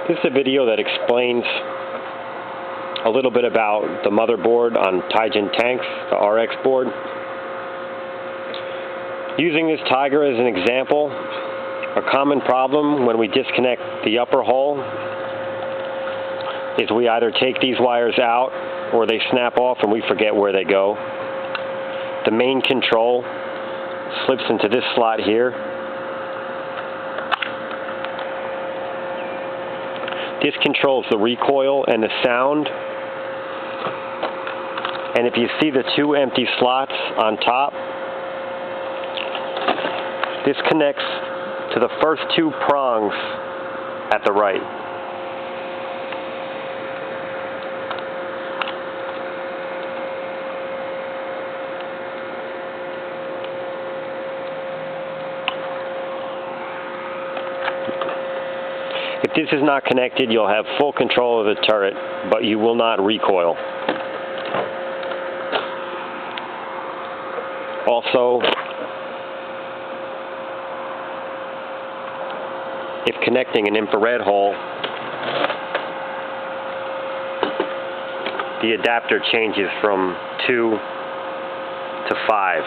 This is a video that explains a little bit about the motherboard on Taigen tanks, the RX board. Using this Tiger as an example, a common problem when we disconnect the upper hull is we either take these wires out or they snap off and we forget where they go. The main control slips into this slot here. This controls the recoil and the sound. And if you see the two empty slots on top, this connects to the first two prongs at the right. If this is not connected, you'll have full control of the turret, but you will not recoil. Also, if connecting an infrared hull, the adapter changes from 2 to 5,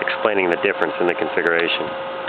explaining the difference in the configuration.